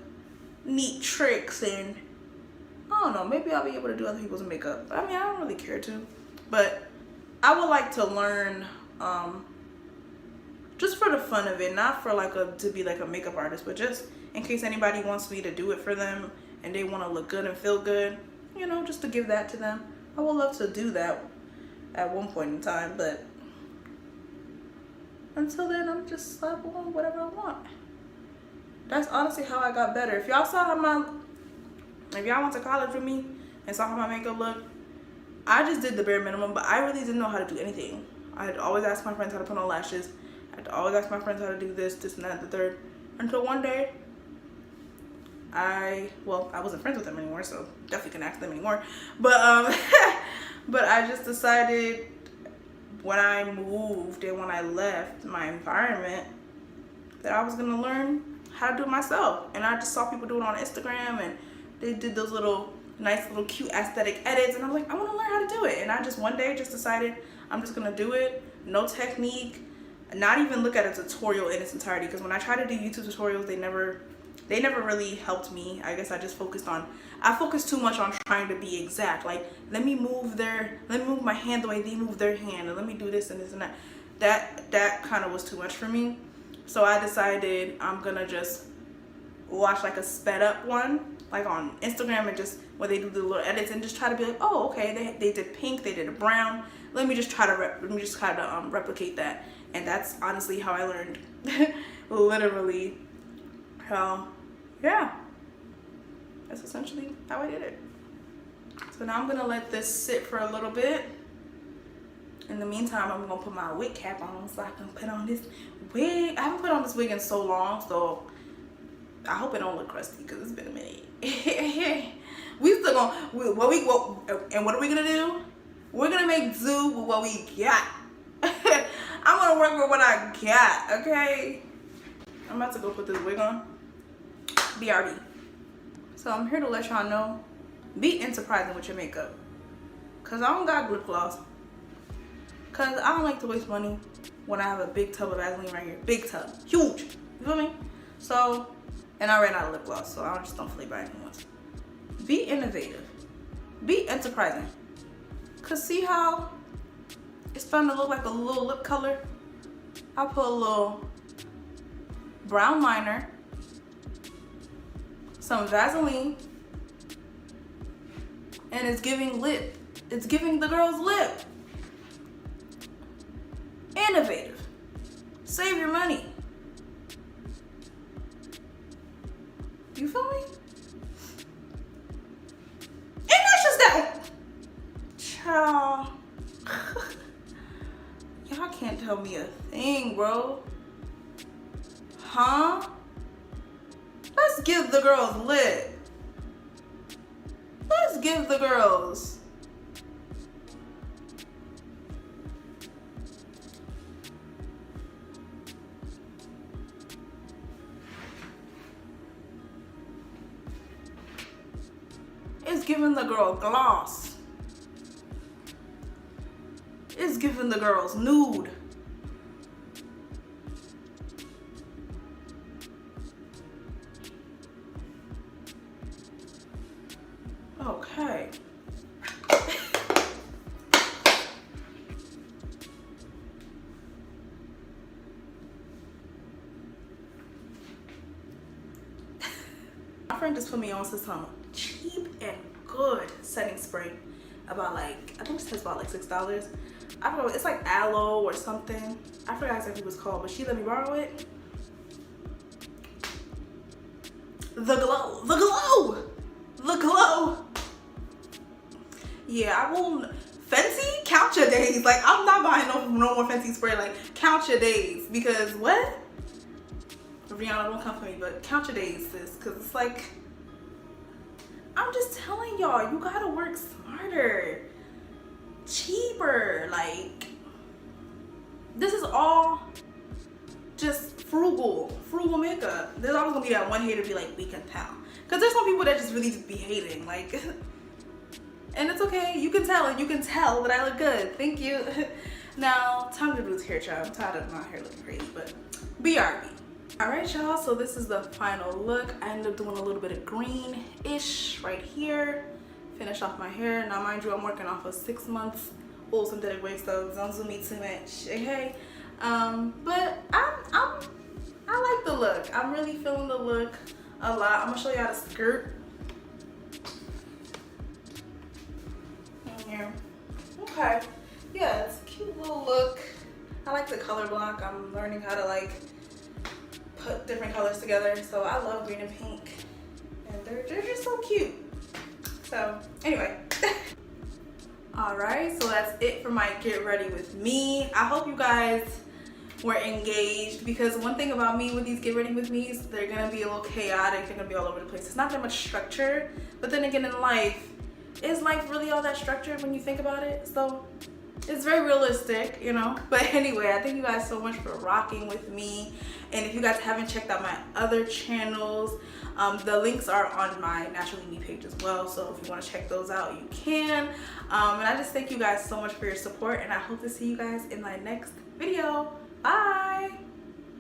neat tricks, and I don't know, maybe I'll be able to do other people's makeup. I mean, I don't really care to, but I would like to learn just for the fun of it, not for to be like a makeup artist, but just in case anybody wants me to do it for them and they want to look good and feel good, you know, just to give that to them. I would love to do that at one point in time, but until then, I'm just slap on whatever I want. That's honestly how I got better. If y'all went to college with me and saw how my makeup looked, I just did the bare minimum, but I really didn't know how to do anything. I had to always ask my friends how to put on lashes. I had to always ask my friends how to do this and that, the third. Until one day, I wasn't friends with them anymore, so definitely couldn't ask them anymore. But but I just decided when I moved and when I left my environment that I was gonna learn how to do it myself. And I just saw people do it on Instagram, and they did those nice little cute aesthetic edits, and I'm like, I want to learn how to do it. And I just one day just decided I'm just gonna do it. No technique, not even look at a tutorial in its entirety, because when I try to do YouTube tutorials, they never really helped me. I guess I focused too much on trying to be exact. Like, let me move my hand the way they move their hand, and let me do this and this and that. That kind of was too much for me. So I decided I'm gonna just watch like a sped up one, like on Instagram, and just where they do the little edits, and just try to be like, oh, okay, they did pink, they did a brown. Let me just try to replicate that. And that's honestly how I learned. Literally. Yeah, that's essentially how I did it. So now I'm gonna let this sit for a little bit. In the meantime, I'm gonna put my wig cap on so I can put on this wig. I haven't put on this wig in so long, so I hope it don't look crusty, because it's been a minute. We still gonna, and what are we gonna do? We're gonna make do with what we got. I'm gonna work with what I got, okay? I'm about to go put this wig on. BRB. So I'm here to let y'all know, be enterprising with your makeup. Cause I don't got lip gloss. Cause I don't like to waste money when I have a big tub of Vaseline right here. Big tub. Huge. You feel me? So, and I ran out of lip gloss, so I just don't feel like buying new ones. Be innovative. Be enterprising. Cause see how it's starting to look like a little lip color? I'll put a little brown liner, some Vaseline, and it's giving lip. It's giving the girl's lip. Innovative. Save your money. You feel me? And that's just that. Child. Y'all can't tell me a thing, bro. Huh? Let's give the girls lip. let's give the girls it's giving the girl gloss. It's giving the girls nude. Okay. My friend just put me on to some cheap and good setting spray about like, I think it says about like $6. I don't know, it's like aloe or something. I forgot exactly what it's called, but she let me borrow it. The glow, the glow, the glow. Yeah, I will. Fenty, count your days. Like, I'm not buying no more Fenty spray. Like, count your days, because what? Rihanna, don't come for me, but count your days, sis, because it's like, I'm just telling y'all, you gotta work smarter, cheaper. Like, this is all just frugal makeup. There's always gonna be that one hater to be like, we can tell, because there's some people that just really just be hating, like. And it's okay, you can tell, and you can tell that I look good. Thank you. Now, time to do this hair, child. I'm tired of my hair looking crazy, but BRB. All right, y'all, so this is the final look. I ended up doing a little bit of green-ish right here. Finish off my hair. Now, mind you, I'm working off of 6 months old synthetic wave, so don't zoom me too much, okay? But I like the look. I'm really feeling the look a lot. I'm gonna show y'all the skirt. Here. Okay, yeah, it's a cute little look. I like the color block. I'm learning how to like put different colors together, so I love green and pink, and they're just so cute. So anyway. All right, so that's it for my get ready with me. I hope you guys were engaged, because one thing about me with these get ready with me's, they're gonna be a little chaotic. They're gonna be all over the place. It's not that much structure, but then again, in life, is life really all that structured when you think about it? So it's very realistic, you know. But anyway, I thank you guys so much for rocking with me. And if you guys haven't checked out my other channels, the links are on my Naturally Me page as well. So if you want to check those out, you can. And I just thank you guys so much for your support, and I hope to see you guys in my next video. Bye.